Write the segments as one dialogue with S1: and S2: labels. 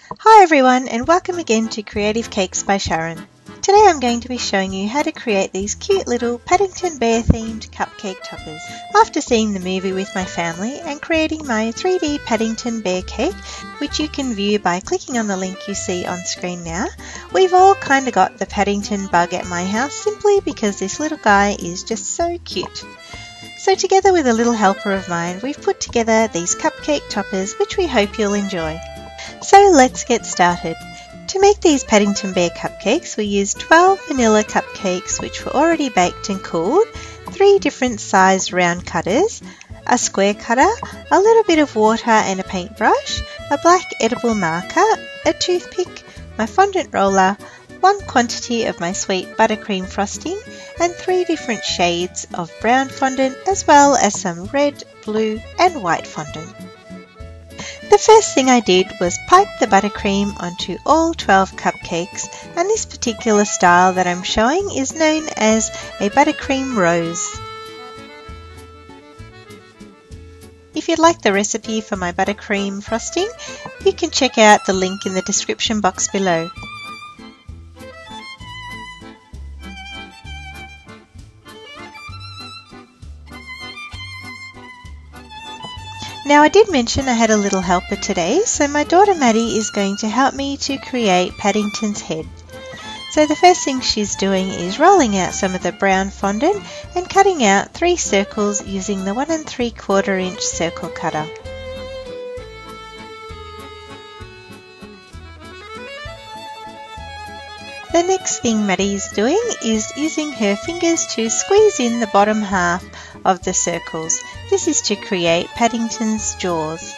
S1: Hi everyone, and welcome again to Creative Cakes by Sharon. Today I'm going to be showing you how to create these cute little Paddington Bear themed cupcake toppers. After seeing the movie with my family and creating my 3D Paddington Bear cake, which you can view by clicking on the link you see on screen now, we've all kind of got the Paddington bug at my house simply because this little guy is just so cute. So together with a little helper of mine, we've put together these cupcake toppers which we hope you'll enjoy. So let's get started. To make these Paddington Bear cupcakes, we used 12 vanilla cupcakes which were already baked and cooled, 3 different sized round cutters, a square cutter, a little bit of water and a paintbrush, a black edible marker, a toothpick, my fondant roller, 1 quantity of my sweet buttercream frosting, and 3 different shades of brown fondant as well as some red, blue and white fondant. The first thing I did was pipe the buttercream onto all 12 cupcakes, and this particular style that I'm showing is known as a buttercream rose. If you'd like the recipe for my buttercream frosting, you can check out the link in the description box below. Now I did mention I had a little helper today, so my daughter Maddie is going to help me to create Paddington's head. So the first thing she's doing is rolling out some of the brown fondant and cutting out 3 circles using the 1 3/4 inch circle cutter. The next thing Maddie is doing is using her fingers to squeeze in the bottom half of the circles. This is to create Paddington's jaws.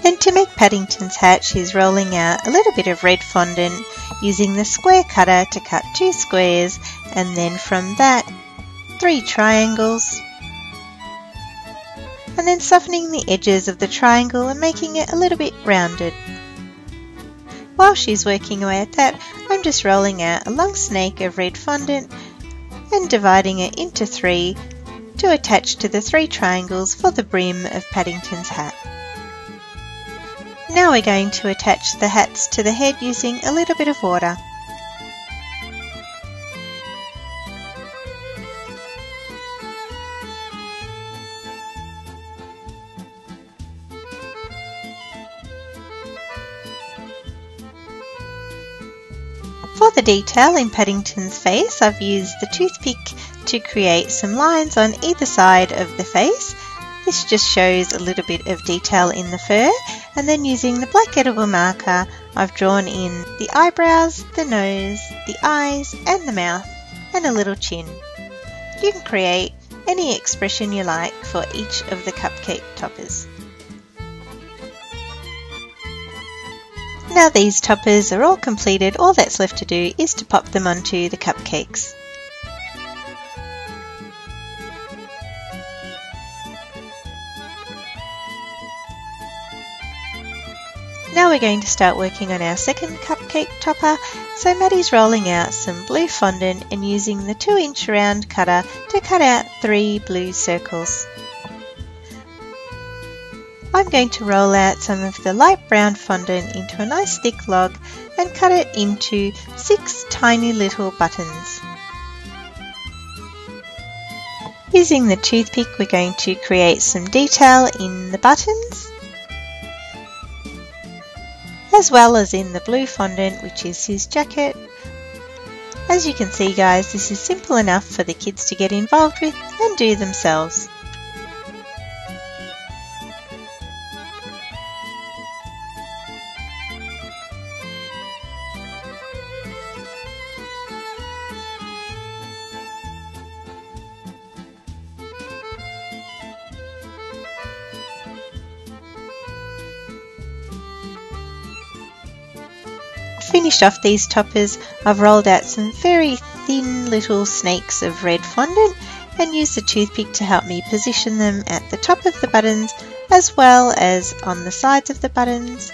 S1: Then to make Paddington's hat, she's rolling out a little bit of red fondant using the square cutter to cut 2 squares, and then from that 3 triangles, and then softening the edges of the triangle and making it a little bit rounded. While she's working away at that, I'm just rolling out a long snake of red fondant and dividing it into 3 to attach to the 3 triangles for the brim of Paddington's hat. Now we're going to attach the hats to the head using a little bit of water. For the detail in Paddington's face, I've used the toothpick to create some lines on either side of the face. This just shows a little bit of detail in the fur, and then using the black edible marker, I've drawn in the eyebrows, the nose, the eyes and the mouth, and a little chin. You can create any expression you like for each of the cupcake toppers. Now these toppers are all completed, all that's left to do is to pop them onto the cupcakes. Now we're going to start working on our second cupcake topper, so Maddie's rolling out some blue fondant and using the 2-inch round cutter to cut out 3 blue circles. I'm going to roll out some of the light brown fondant into a nice thick log and cut it into 6 tiny little buttons. Using the toothpick, we're going to create some detail in the buttons, as well as in the blue fondant, which is his jacket. As you can see guys, this is simple enough for the kids to get involved with and do themselves. Finished off these toppers, I've rolled out some very thin little snakes of red fondant and used the toothpick to help me position them at the top of the buttons as well as on the sides of the buttons.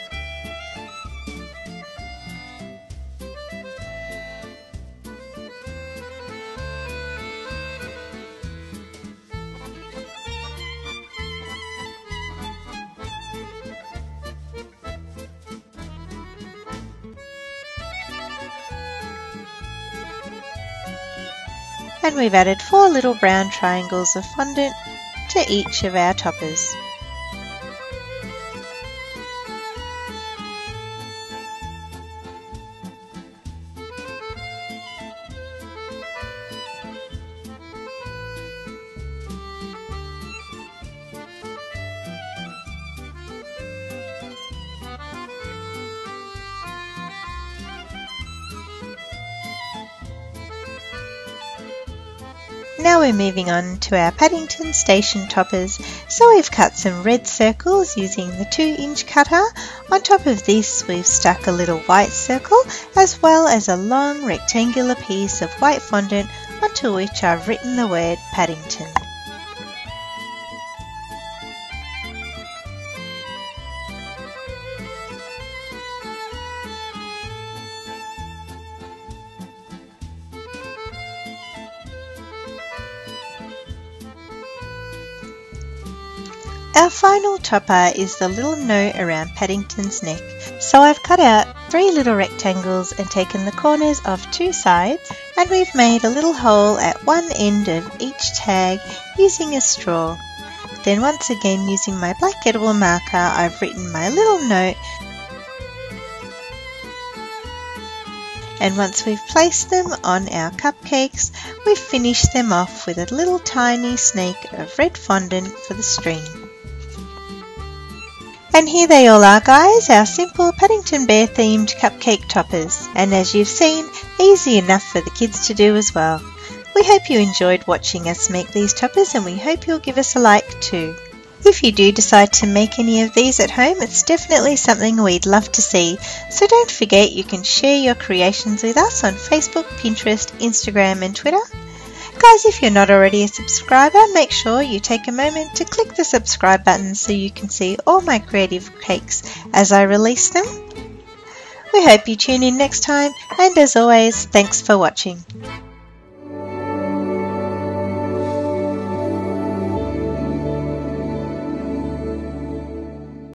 S1: and we've added 4 little brown triangles of fondant to each of our toppers. Now we're moving on to our Paddington Station toppers, so we've cut some red circles using the 2-inch cutter. On top of this we've stuck a little white circle as well as a long rectangular piece of white fondant onto which I've written the word Paddington. Our final topper is the little note around Paddington's neck. So I've cut out 3 little rectangles and taken the corners of 2 sides, and we've made a little hole at one end of each tag using a straw. Then once again using my black edible marker I've written my little note, and once we've placed them on our cupcakes we've finished them off with a little tiny snake of red fondant for the string. And here they all are, guys, our simple Paddington Bear themed cupcake toppers, and as you've seen, easy enough for the kids to do as well. We hope you enjoyed watching us make these toppers, and we hope you'll give us a like too. If you do decide to make any of these at home, it's definitely something we'd love to see, so don't forget you can share your creations with us on Facebook, Pinterest, Instagram and Twitter. Guys, if you're not already a subscriber, make sure you take a moment to click the subscribe button so you can see all my creative cakes as I release them. We hope you tune in next time, and as always, thanks for watching.